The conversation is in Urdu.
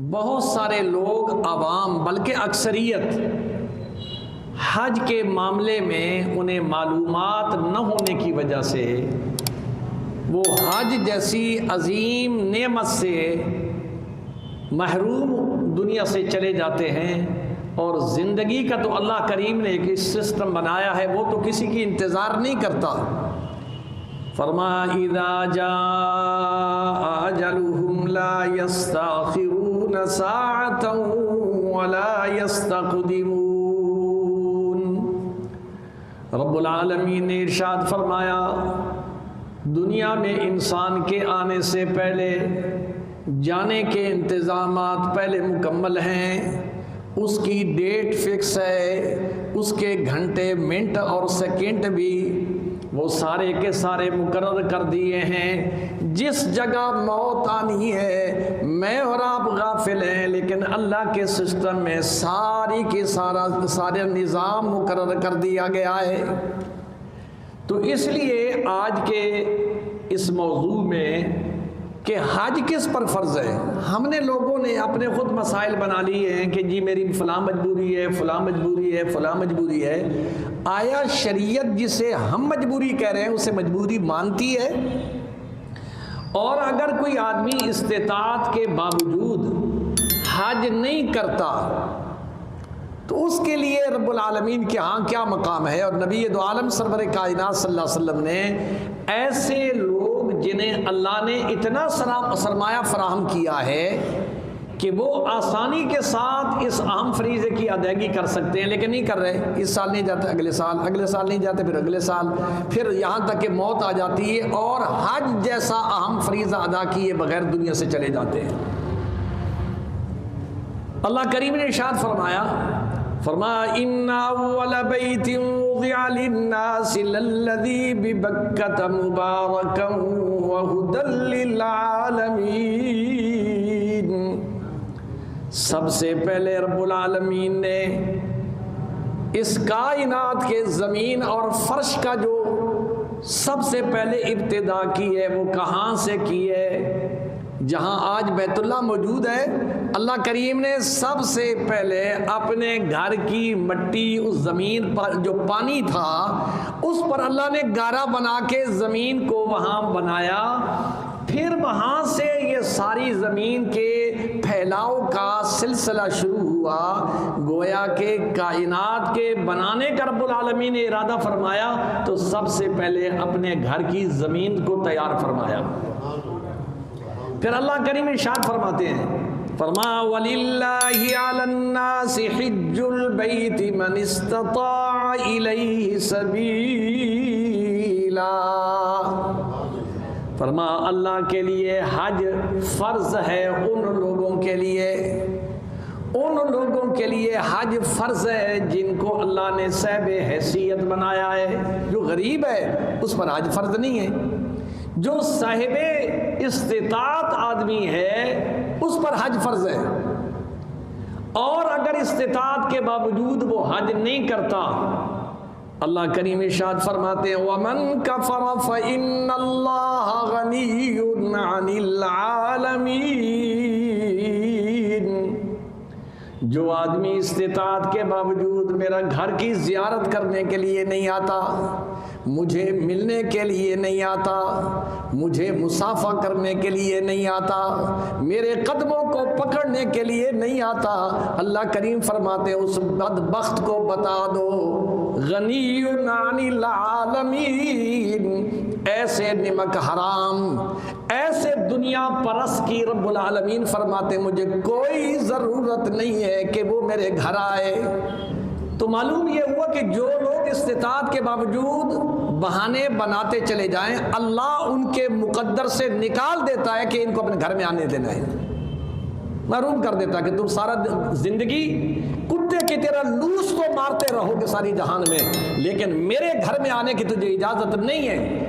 بہت سارے لوگ عوام بلکہ اکثریت حج کے معاملے میں انہیں معلومات نہ ہونے کی وجہ سے وہ حج جیسی عظیم نعمت سے محروم دنیا سے چلے جاتے ہیں، اور زندگی کا تو اللہ کریم نے ایک سسٹم بنایا ہے، وہ تو کسی کی انتظار نہیں کرتا۔ فرمایا اذا جاء اجلهم لا يستأخرون ساعة ولا يستقدمون۔ رب العالمین نے ارشاد فرمایا دنیا میں انسان کے آنے سے پہلے جانے کے انتظامات پہلے مکمل ہیں، اس کی ڈیٹ فکس ہے، اس کے گھنٹے منٹ اور سیکنڈ بھی وہ سارے کے سارے مقرر کر دیے ہیں۔ جس جگہ موت آنی ہے میں اور آپ غافل ہیں، لیکن اللہ کے سسٹم میں ساری کی سارے نظام مقرر کر دیا گیا ہے۔ تو اس لیے آج کے اس موضوع میں کہ حج کس پر فرض ہے، ہم نے لوگوں نے اپنے خود مسائل بنا لیے ہیں کہ جی میری فلاں مجبوری ہے، فلاں مجبوری ہے، فلاں مجبوری ہے۔ آیا شریعت جسے ہم مجبوری کہہ رہے ہیں اسے مجبوری مانتی ہے؟ اور اگر کوئی آدمی استطاعت کے باوجود حج نہیں کرتا تو اس کے لیے رب العالمین کے ہاں کیا مقام ہے؟ اور نبی دو عالم سرور کائنات صلی اللہ علیہ وسلم نے ایسے لوگ جنہیں اللہ نے اتنا سرمایہ فراہم کیا ہے کہ وہ آسانی کے ساتھ اس اہم فریضے کی ادائیگی کر سکتے ہیں، لیکن نہیں کر رہے۔ اس سال نہیں جاتے، اگلے سال نہیں جاتے، پھر اگلے سال، پھر یہاں تک کہ موت آ جاتی ہے اور حج جیسا اہم فریضہ ادا کیے بغیر دنیا سے چلے جاتے ہیں۔ اللہ کریم نے ارشاد فرمایا ان اول بیت وضع للناس للذی ببکۃ مبارکا وہدی للعالمین۔ سب سے پہلے رب العالمین نے اس کائنات کے زمین اور فرش کا جو سب سے پہلے ابتدا کی ہے وہ کہاں سے کی ہے؟ جہاں آج بیت اللہ موجود ہے، اللہ کریم نے سب سے پہلے اپنے گھر کی مٹی اس زمین پر جو پانی تھا اس پر اللہ نے گارا بنا کے زمین کو وہاں بنایا، پھر وہاں سے یہ ساری زمین کے پھیلاؤ کا سلسلہ شروع ہوا۔ گویا کہ کائنات کے بنانے کا رب العالمین نے ارادہ فرمایا تو سب سے پہلے اپنے گھر کی زمین کو تیار فرمایا۔ پھر اللہ کریم ارشاد فرماتے ہیں فرمایا وَلِلَّهِ عَلَى النَّاسِ حِجُّ الْبَيْتِ مَنِ اسْتَطَاعَ إِلَيْهِ سَبِيلًا۔ فرمایا اللہ کے لیے حج فرض ہے، ان لوگوں کے لیے حج فرض ہے جن کو اللہ نے صاحب حیثیت بنایا ہے۔ جو غریب ہے اس پر حج فرض نہیں ہے، جو صاحب استطاعت آدمی ہے اس پر حج فرض ہے، اور اگر استطاعت کے باوجود وہ حج نہیں کرتا اللہ کریم ارشاد فرماتے ہیں وَمَن كَفَرَ فَإِنَّ اللَّهَ غَنِيٌّ عَنِ الْعَالَمِينَ۔ جو آدمی استطاعت کے باوجود میرا گھر کی زیارت کرنے کے لیے نہیں آتا، مجھے ملنے کے لیے نہیں آتا، مجھے مصافحہ کرنے کے لیے نہیں آتا، میرے قدموں کو پکڑنے کے لیے نہیں آتا، اللہ کریم فرماتے اس بدبخت کو بتا دو غنی عن العالمین۔ ایسے نمک حرام، ایسے دنیا پرست کی رب العالمین فرماتے مجھے کوئی ضرورت نہیں ہے کہ وہ میرے گھر آئے۔ تو معلوم یہ ہوا کہ جو لوگ استطاعت کے باوجود بہانے بناتے چلے جائیں اللہ ان کے مقدر سے نکال دیتا ہے کہ ان کو اپنے گھر میں آنے دینا ہے، محروم کر دیتا ہے کہ تم سارا زندگی کتے کی طرح لوس تو مارتے رہو گے ساری جہان میں، لیکن میرے گھر میں آنے کی تجھے اجازت نہیں ہے۔